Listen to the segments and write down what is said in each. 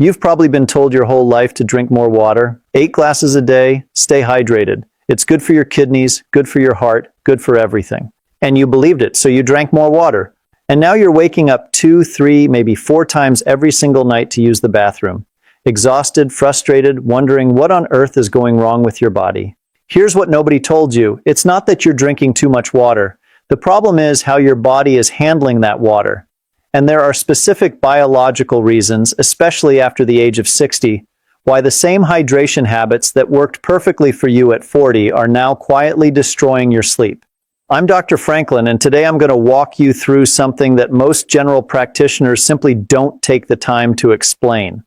You've probably been told your whole life to drink more water. 8 glasses a day, stay hydrated. It's good for your kidneys, good for your heart, good for everything. And you believed it, so you drank more water. And now you're waking up 2, 3, maybe 4 times every single night to use the bathroom. Exhausted, frustrated, wondering what on earth is going wrong with your body. Here's what nobody told you. It's not that you're drinking too much water. The problem is how your body is handling that water. And there are specific biological reasons, especially after the age of 60, why the same hydration habits that worked perfectly for you at 40 are now quietly destroying your sleep. I'm Dr. Franklin, and today I'm going to walk you through something that most general practitioners simply don't take the time to explain.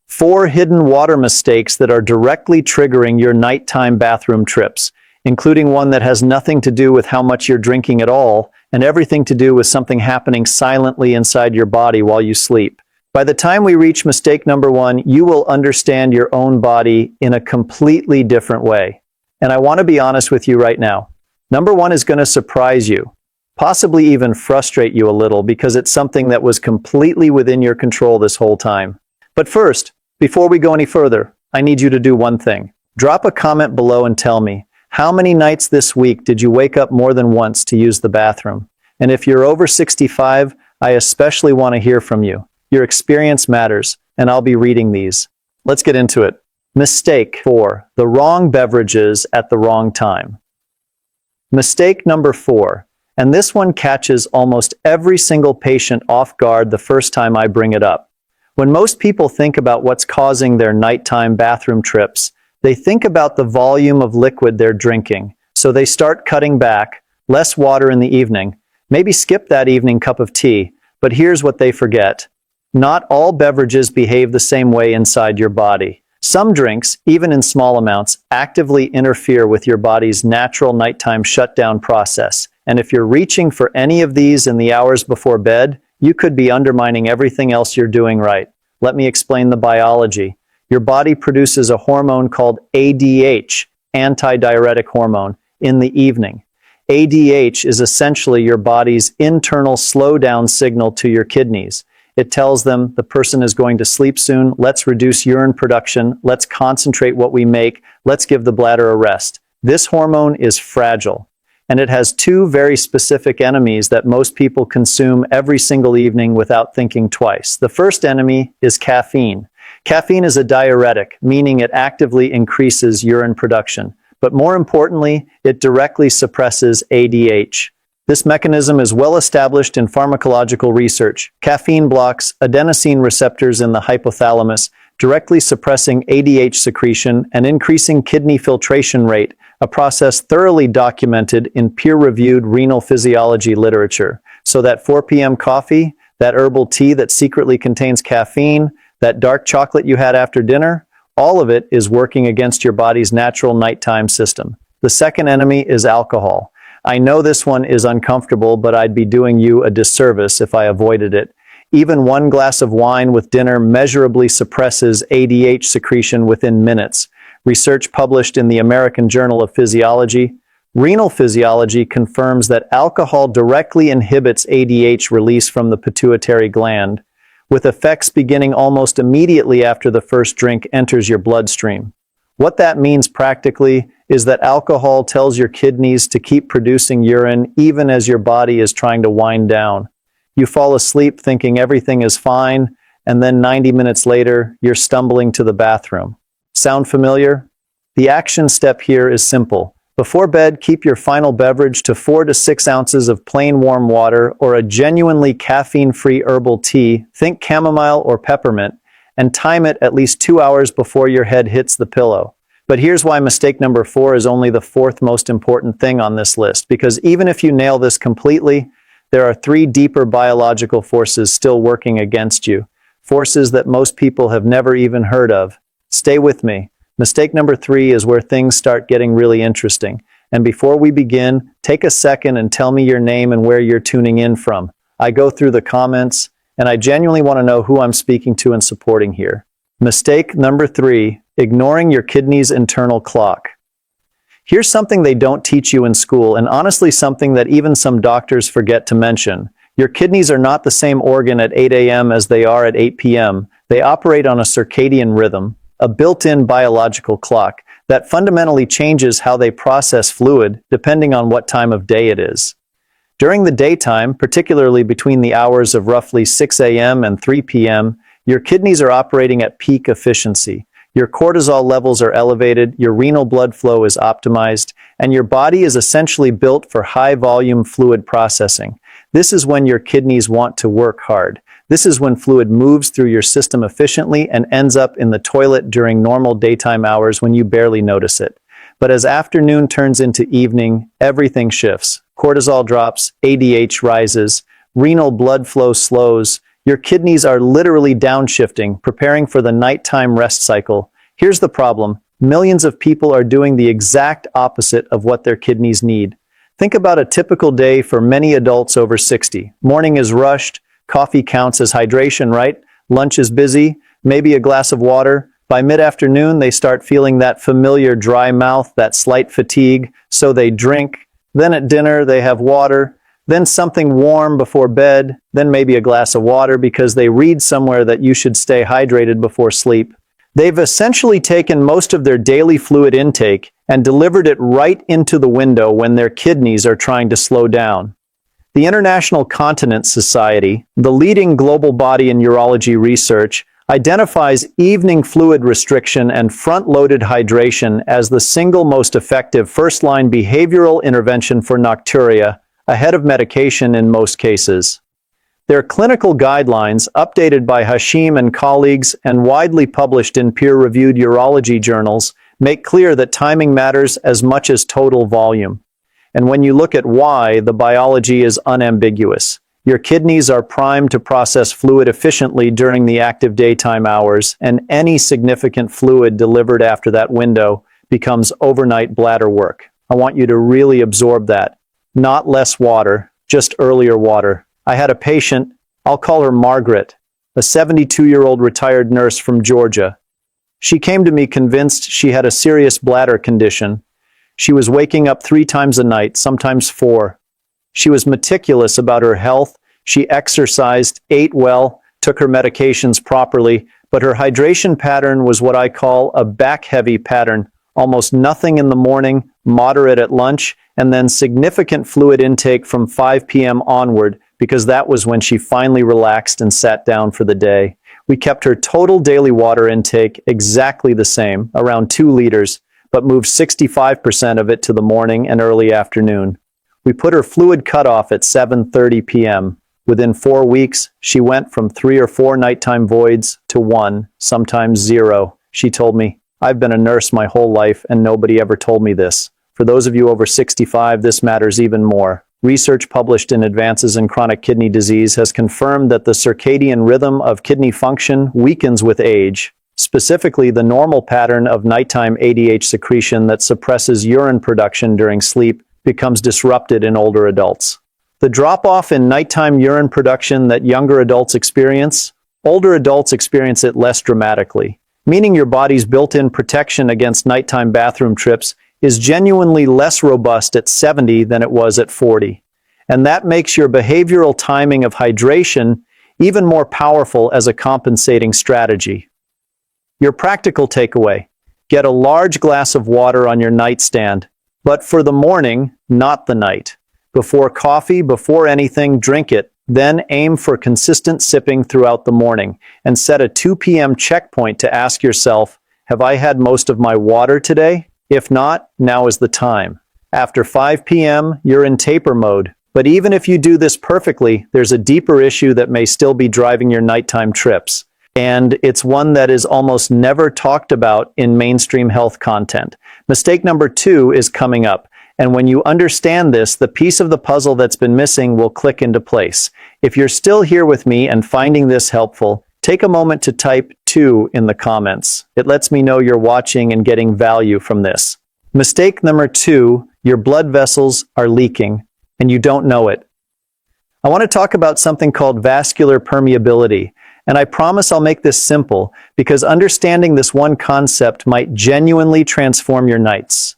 4 hidden water mistakes that are directly triggering your nighttime bathroom trips, including one that has nothing to do with how much you're drinking at all, and everything to do with something happening silently inside your body while you sleep. By the time we reach mistake number 1, you will understand your own body in a completely different way. And I want to be honest with you right now. Number 1 is going to surprise you, possibly even frustrate you a little because it's something that was completely within your control this whole time. But first, before we go any further, I need you to do one thing. Drop a comment below and tell me, how many nights this week did you wake up more than once to use the bathroom? And if you're over 65, I especially want to hear from you. Your experience matters, and I'll be reading these. Let's get into it. Mistake 4. The wrong beverages at the wrong time. Mistake number 4, and this one catches almost every single patient off guard the first time I bring it up. When most people think about what's causing their nighttime bathroom trips, they think about the volume of liquid they're drinking, so they start cutting back, less water in the evening, maybe skip that evening cup of tea, but here's what they forget. Not all beverages behave the same way inside your body. Some drinks, even in small amounts, actively interfere with your body's natural nighttime shutdown process, and if you're reaching for any of these in the hours before bed, you could be undermining everything else you're doing right. Let me explain the biology. Your body produces a hormone called ADH, antidiuretic hormone, in the evening. ADH is essentially your body's internal slowdown signal to your kidneys. It tells them the person is going to sleep soon, let's reduce urine production, let's concentrate what we make, let's give the bladder a rest. This hormone is fragile. And it has 2 very specific enemies that most people consume every single evening without thinking twice. The first enemy is caffeine. Caffeine is a diuretic, meaning it actively increases urine production. But more importantly, it directly suppresses ADH. This mechanism is well established in pharmacological research. Caffeine blocks adenosine receptors in the hypothalamus, directly suppressing ADH secretion and increasing kidney filtration rate, a process thoroughly documented in peer-reviewed renal physiology literature. So that 4 p.m. coffee, that herbal tea that secretly contains caffeine, that dark chocolate you had after dinner, all of it is working against your body's natural nighttime system. The second enemy is alcohol. I know this one is uncomfortable, but I'd be doing you a disservice if I avoided it. Even 1 glass of wine with dinner measurably suppresses ADH secretion within minutes. Research published in the American Journal of Physiology, Renal Physiology confirms that alcohol directly inhibits ADH release from the pituitary gland, with effects beginning almost immediately after the first drink enters your bloodstream. What that means practically is that alcohol tells your kidneys to keep producing urine even as your body is trying to wind down. You fall asleep thinking everything is fine, and then 90 minutes later, you're stumbling to the bathroom. Sound familiar? The action step here is simple. Before bed, keep your final beverage to 4 to 6 ounces of plain warm water or a genuinely caffeine-free herbal tea, think chamomile or peppermint, and time it at least 2 hours before your head hits the pillow. But here's why mistake number 4 is only the 4th most important thing on this list, because even if you nail this completely, there are 3 deeper biological forces still working against you, forces that most people have never even heard of. Stay with me. Mistake number 3 is where things start getting really interesting. And before we begin, take a second and tell me your name and where you're tuning in from. I go through the comments, and I genuinely want to know who I'm speaking to and supporting here. Mistake number 3, ignoring your kidney's internal clock. Here's something they don't teach you in school, and honestly something that even some doctors forget to mention. Your kidneys are not the same organ at 8 a.m. as they are at 8 p.m. They operate on a circadian rhythm, a built-in biological clock, that fundamentally changes how they process fluid depending on what time of day it is. During the daytime, particularly between the hours of roughly 6 a.m. and 3 p.m., your kidneys are operating at peak efficiency. Your cortisol levels are elevated, your renal blood flow is optimized, and your body is essentially built for high-volume fluid processing. This is when your kidneys want to work hard. This is when fluid moves through your system efficiently and ends up in the toilet during normal daytime hours when you barely notice it. But as afternoon turns into evening, everything shifts. Cortisol drops, ADH rises, renal blood flow slows. Your kidneys are literally downshifting, preparing for the nighttime rest cycle. Here's the problem. Millions of people are doing the exact opposite of what their kidneys need. Think about a typical day for many adults over 60. Morning is rushed. Coffee counts as hydration, right? Lunch is busy, maybe a glass of water. By mid-afternoon, they start feeling that familiar dry mouth, that slight fatigue, so they drink. Then at dinner, they have water. Then something warm before bed. Then maybe a glass of water because they read somewhere that you should stay hydrated before sleep. They've essentially taken most of their daily fluid intake and delivered it right into the window when their kidneys are trying to slow down. The International Continence Society, the leading global body in urology research, identifies evening fluid restriction and front-loaded hydration as the single most effective first-line behavioral intervention for nocturia, ahead of medication in most cases. Their clinical guidelines, updated by Hashim and colleagues and widely published in peer-reviewed urology journals, make clear that timing matters as much as total volume. And when you look at why, the biology is unambiguous. Your kidneys are primed to process fluid efficiently during the active daytime hours, and any significant fluid delivered after that window becomes overnight bladder work. I want you to really absorb that. Not less water, just earlier water. I had a patient, I'll call her Margaret, a 72-year-old retired nurse from Georgia. She came to me convinced she had a serious bladder condition. She was waking up 3 times a night, sometimes 4. She was meticulous about her health. She exercised, ate well, took her medications properly, but her hydration pattern was what I call a back-heavy pattern. Almost nothing in the morning, moderate at lunch, and then significant fluid intake from 5 p.m. onward, because that was when she finally relaxed and sat down for the day. We kept her total daily water intake exactly the same, around 2 liters, but moved 65% of it to the morning and early afternoon. We put her fluid cutoff at 7:30 p.m. Within 4 weeks, she went from 3 or 4 nighttime voids to 1, sometimes 0. She told me, "I've been a nurse my whole life and nobody ever told me this." For those of you over 65, this matters even more. Research published in Advances in Chronic Kidney Disease has confirmed that the circadian rhythm of kidney function weakens with age. Specifically, the normal pattern of nighttime ADH secretion that suppresses urine production during sleep becomes disrupted in older adults. The drop-off in nighttime urine production that younger adults experience, older adults experience it less dramatically, meaning your body's built-in protection against nighttime bathroom trips is genuinely less robust at 70 than it was at 40. And that makes your behavioral timing of hydration even more powerful as a compensating strategy. Your practical takeaway: get a large glass of water on your nightstand, but for the morning, not the night. Before coffee, before anything, drink it, then aim for consistent sipping throughout the morning, and set a 2 p.m. checkpoint to ask yourself, have I had most of my water today? If not, now is the time. After 5 p.m., you're in taper mode. But even if you do this perfectly, there's a deeper issue that may still be driving your nighttime trips. And it's one that is almost never talked about in mainstream health content. Mistake number 2 is coming up. And when you understand this, the piece of the puzzle that's been missing will click into place. If you're still here with me and finding this helpful, take a moment to type 2 in the comments. It lets me know you're watching and getting value from this. Mistake number 2, your blood vessels are leaking, and you don't know it. I want to talk about something called vascular permeability. And I promise I'll make this simple, because understanding this one concept might genuinely transform your nights.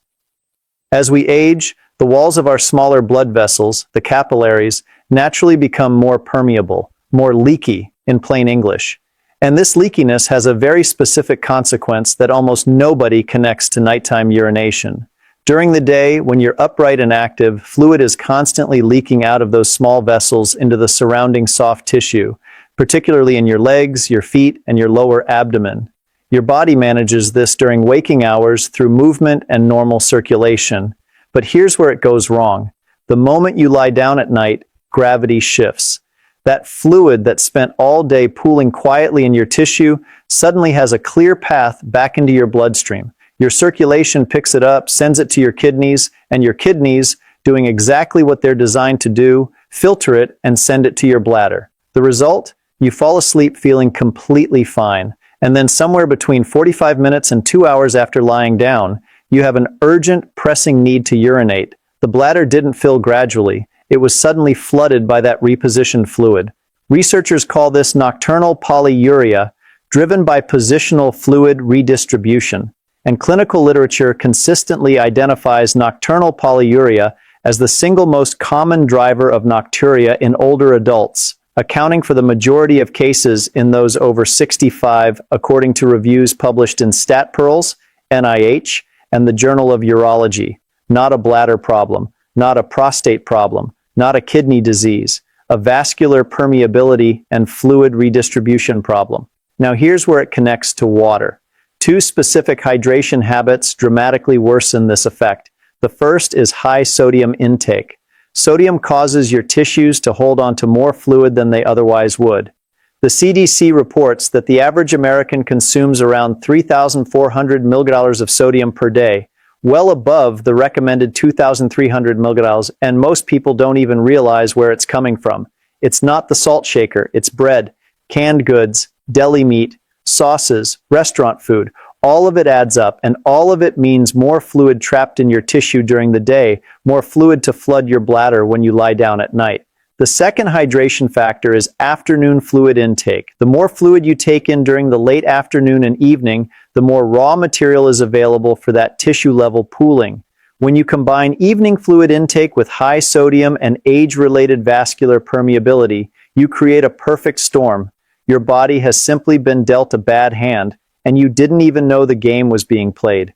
As we age, the walls of our smaller blood vessels, the capillaries, naturally become more permeable, more leaky, in plain English. And this leakiness has a very specific consequence that almost nobody connects to nighttime urination. During the day, when you're upright and active, fluid is constantly leaking out of those small vessels into the surrounding soft tissue, particularly in your legs, your feet, and your lower abdomen. Your body manages this during waking hours through movement and normal circulation. But here's where it goes wrong. The moment you lie down at night, gravity shifts. That fluid that spent all day pooling quietly in your tissue suddenly has a clear path back into your bloodstream. Your circulation picks it up, sends it to your kidneys, and your kidneys, doing exactly what they're designed to do, filter it and send it to your bladder. The result? You fall asleep feeling completely fine. And then somewhere between 45 minutes and 2 hours after lying down, you have an urgent, pressing need to urinate. The bladder didn't fill gradually. It was suddenly flooded by that repositioned fluid. Researchers call this nocturnal polyuria, driven by positional fluid redistribution. And clinical literature consistently identifies nocturnal polyuria as the single most common driver of nocturia in older adults, accounting for the majority of cases in those over 65, according to reviews published in StatPearls, NIH, and the Journal of Urology. Not a bladder problem, not a prostate problem, not a kidney disease, a vascular permeability and fluid redistribution problem. Now here's where it connects to water. Two specific hydration habits dramatically worsen this effect. The first is high sodium intake. Sodium causes your tissues to hold on to more fluid than they otherwise would. The CDC reports that the average American consumes around 3,400 mg of sodium per day, well above the recommended 2,300 mg, and most people don't even realize where it's coming from. It's not the salt shaker, it's bread, canned goods, deli meat, sauces, restaurant food. All of it adds up, and all of it means more fluid trapped in your tissue during the day, more fluid to flood your bladder when you lie down at night. The second hydration factor is afternoon fluid intake. The more fluid you take in during the late afternoon and evening, the more raw material is available for that tissue-level pooling. When you combine evening fluid intake with high sodium and age-related vascular permeability, you create a perfect storm. Your body has simply been dealt a bad hand, and you didn't even know the game was being played.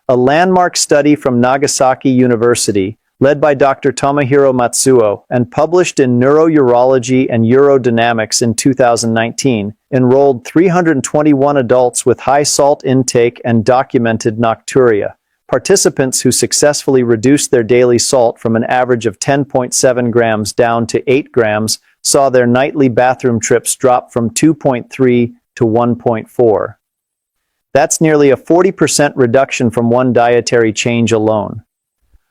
A landmark study from Nagasaki University, led by Dr. Tomohiro Matsuo and published in Neurourology and Urodynamics in 2019, enrolled 321 adults with high salt intake and documented nocturia. Participants who successfully reduced their daily salt from an average of 10.7 grams down to 8 grams saw their nightly bathroom trips drop from 2.3 to 1.4. That's nearly a 40% reduction from one dietary change alone.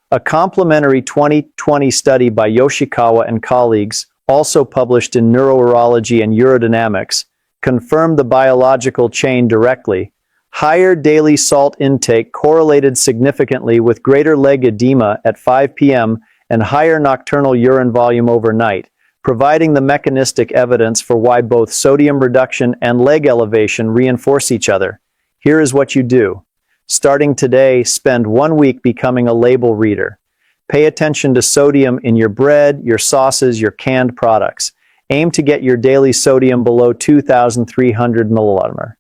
A complementary 2020 study by Yoshikawa and colleagues, also published in Neurourology and Urodynamics, confirmed the biological chain directly. Higher daily salt intake correlated significantly with greater leg edema at 5 p.m. and higher nocturnal urine volume overnight, providing the mechanistic evidence for why both sodium reduction and leg elevation reinforce each other. Here is what you do. Starting today, spend 1 week becoming a label reader. Pay attention to sodium in your bread, your sauces, your canned products. Aim to get your daily sodium below 2,300 milliliters.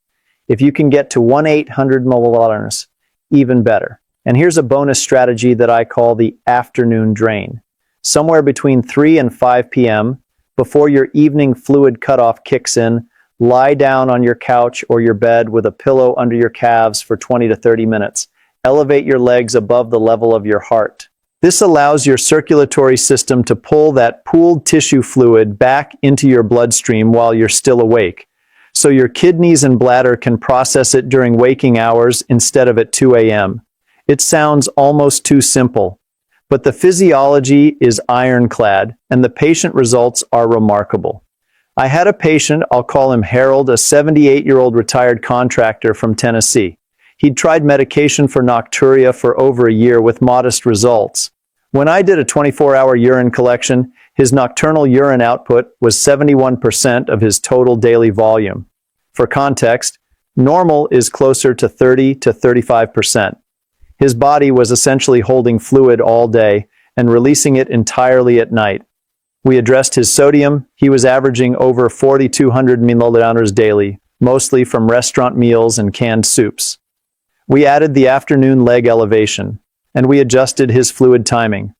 If you can get to 1,800 milliliters, even better. And here's a bonus strategy that I call the afternoon drain. Somewhere between 3 and 5 p.m., before your evening fluid cutoff kicks in, lie down on your couch or your bed with a pillow under your calves for 20 to 30 minutes. Elevate your legs above the level of your heart. This allows your circulatory system to pull that pooled tissue fluid back into your bloodstream while you're still awake, so your kidneys and bladder can process it during waking hours instead of at 2 a.m. It sounds almost too simple, but the physiology is ironclad and the patient results are remarkable. I had a patient, I'll call him Harold, a 78-year-old retired contractor from Tennessee. He'd tried medication for nocturia for over a year with modest results. When I did a 24-hour urine collection, his nocturnal urine output was 71% of his total daily volume. For context, normal is closer to 30 to 35%. His body was essentially holding fluid all day and releasing it entirely at night. We addressed his sodium. He was averaging over 4,200 milliliters daily, mostly from restaurant meals and canned soups. We added the afternoon leg elevation, and we adjusted his fluid timing.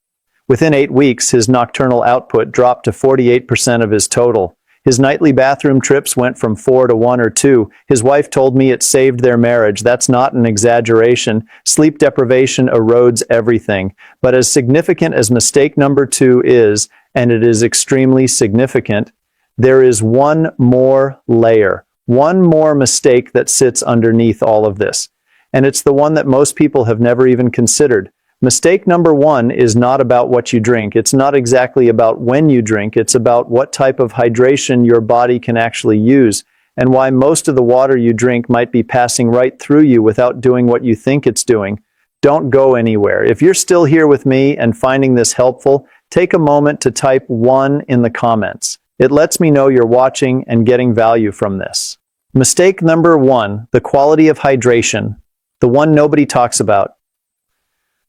Within 8 weeks, his nocturnal output dropped to 48% of his total. His nightly bathroom trips went from 4 to 1 or 2. His wife told me it saved their marriage. That's not an exaggeration. Sleep deprivation erodes everything. But as significant as mistake number 2 is, and it is extremely significant, there is one more layer, one more mistake that sits underneath all of this. And it's the one that most people have never even considered. Mistake number 1 is not about what you drink. It's not exactly about when you drink. It's about what type of hydration your body can actually use, and why most of the water you drink might be passing right through you without doing what you think it's doing. Don't go anywhere. If you're still here with me and finding this helpful, take a moment to type 1 in the comments. It lets me know you're watching and getting value from this. Mistake number 1, the quality of hydration, the one nobody talks about.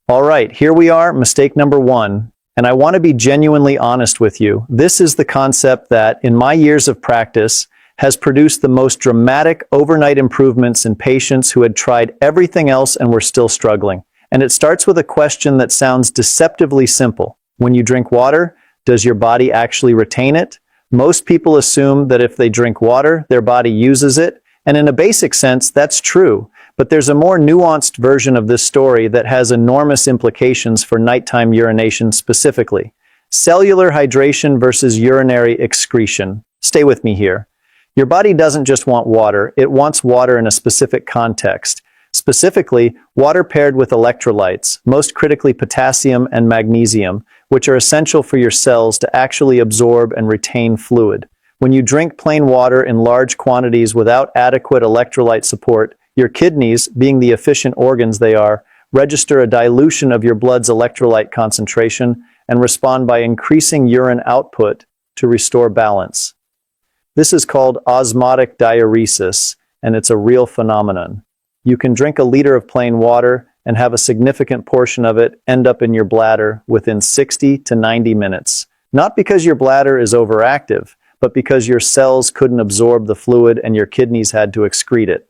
All right, here we are, mistake number 1, and I want to be genuinely honest with you. This is the concept that, in my years of practice, has produced the most dramatic overnight improvements in patients who had tried everything else and were still struggling. And it starts with a question that sounds deceptively simple. When you drink water, does your body actually retain it? Most people assume that if they drink water, their body uses it, and in a basic sense, that's true. But there's a more nuanced version of this story that has enormous implications for nighttime urination specifically. Cellular hydration versus urinary excretion. Stay with me here. Your body doesn't just want water, it wants water in a specific context. Specifically, water paired with electrolytes, most critically potassium and magnesium, which are essential for your cells to actually absorb and retain fluid. When you drink plain water in large quantities without adequate electrolyte support, your kidneys, being the efficient organs they are, register a dilution of your blood's electrolyte concentration and respond by increasing urine output to restore balance. This is called osmotic diuresis, and it's a real phenomenon. You can drink a liter of plain water and have a significant portion of it end up in your bladder within 60 to 90 minutes. Not because your bladder is overactive, but because your cells couldn't absorb the fluid and your kidneys had to excrete it.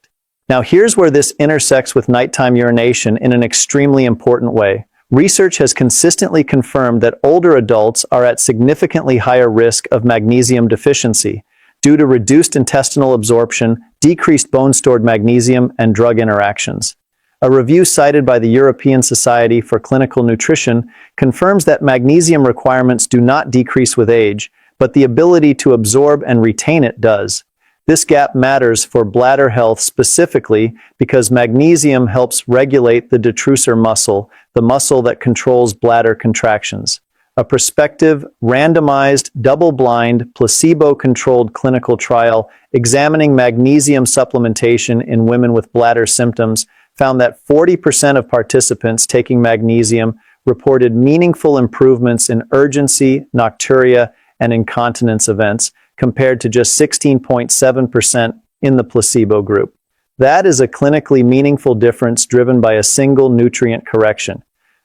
Now here's where this intersects with nighttime urination in an extremely important way. Research has consistently confirmed that older adults are at significantly higher risk of magnesium deficiency due to reduced intestinal absorption, decreased bone-stored magnesium, and drug interactions. A review cited by the European Society for Clinical Nutrition confirms that magnesium requirements do not decrease with age, but the ability to absorb and retain it does. This gap matters for bladder health specifically because magnesium helps regulate the detrusor muscle, the muscle that controls bladder contractions. A prospective, randomized, double-blind, placebo-controlled clinical trial examining magnesium supplementation in women with bladder symptoms found that 40% of participants taking magnesium reported meaningful improvements in urgency, nocturia, and incontinence events, compared to just 16.7% in the placebo group. That is a clinically meaningful difference driven by a single nutrient correction.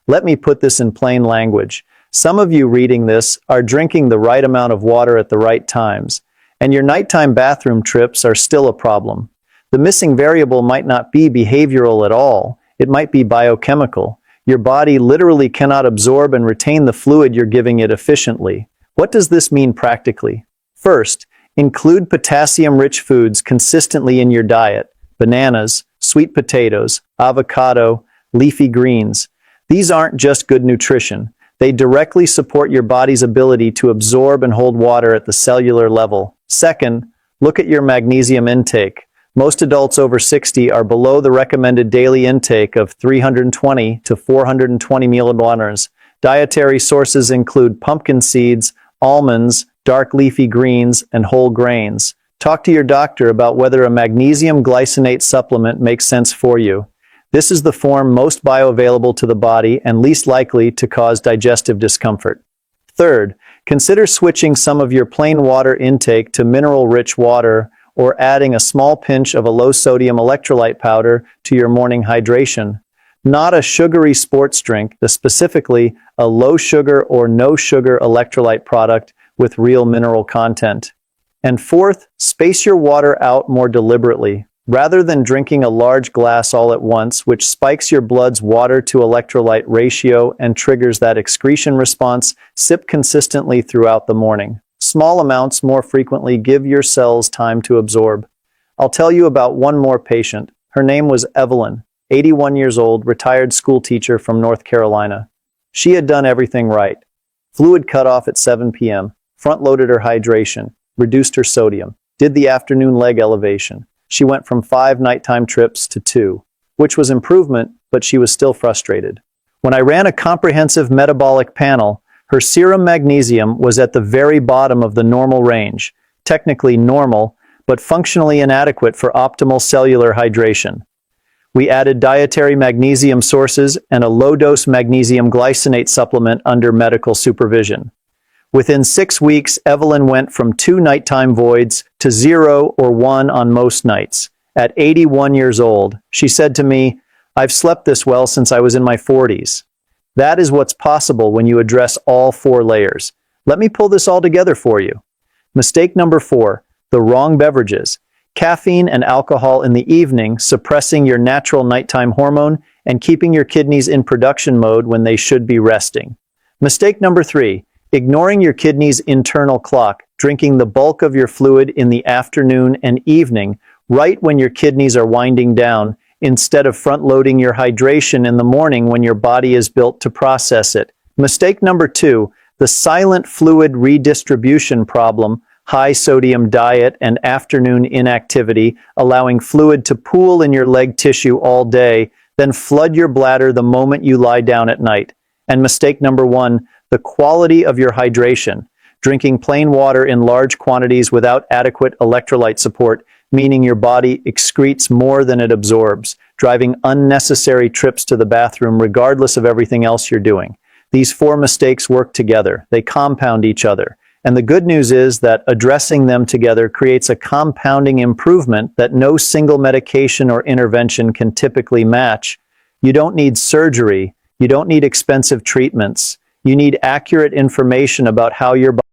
Let me put this in plain language. Some of you reading this are drinking the right amount of water at the right times, and your nighttime bathroom trips are still a problem. The missing variable might not be behavioral at all. It might be biochemical. Your body literally cannot absorb and retain the fluid you're giving it efficiently. What does this mean practically? First, include potassium-rich foods consistently in your diet. Bananas, sweet potatoes, avocado, leafy greens. These aren't just good nutrition. They directly support your body's ability to absorb and hold water at the cellular level. Second, look at your magnesium intake. Most adults over 60 are below the recommended daily intake of 320 to 420 milliliters. Dietary sources include pumpkin seeds, almonds, dark leafy greens, and whole grains. Talk to your doctor about whether a magnesium glycinate supplement makes sense for you. This is the form most bioavailable to the body and least likely to cause digestive discomfort. Third, consider switching some of your plain water intake to mineral-rich water or adding a small pinch of a low-sodium electrolyte powder to your morning hydration. Not a sugary sports drink, but specifically a low-sugar or no-sugar electrolyte product with real mineral content. And fourth, space your water out more deliberately. Rather than drinking a large glass all at once, which spikes your blood's water to electrolyte ratio and triggers that excretion response, sip consistently throughout the morning. Small amounts more frequently give your cells time to absorb. I'll tell you about one more patient. Her name was Evelyn, 81 years old, retired school teacher from North Carolina. She had done everything right. Fluid cutoff at 7 p.m., front-loaded her hydration, reduced her sodium, did the afternoon leg elevation. She went from 5 nighttime trips to 2, which was improvement, but she was still frustrated. When I ran a comprehensive metabolic panel, her serum magnesium was at the very bottom of the normal range, technically normal, but functionally inadequate for optimal cellular hydration. We added dietary magnesium sources and a low-dose magnesium glycinate supplement under medical supervision. Within 6 weeks, Evelyn went from 2 nighttime voids to 0 or 1 on most nights. At 81 years old, she said to me, "I've slept this well since I was in my 40s. That is what's possible when you address all 4 layers. Let me pull this all together for you. Mistake number 4, the wrong beverages. Caffeine and alcohol in the evening, suppressing your natural nighttime hormone and keeping your kidneys in production mode when they should be resting. Mistake number 3, ignoring your kidney's internal clock, drinking the bulk of your fluid in the afternoon and evening, right when your kidneys are winding down, instead of front-loading your hydration in the morning when your body is built to process it. Mistake number 2, the silent fluid redistribution problem, high-sodium diet and afternoon inactivity, allowing fluid to pool in your leg tissue all day, then flood your bladder the moment you lie down at night. And mistake number 1, the quality of your hydration, drinking plain water in large quantities without adequate electrolyte support, meaning your body excretes more than it absorbs, driving unnecessary trips to the bathroom regardless of everything else you're doing. These 4 mistakes work together. They compound each other. And the good news is that addressing them together creates a compounding improvement that no single medication or intervention can typically match. You don't need surgery. You don't need expensive treatments. You need accurate information about how your body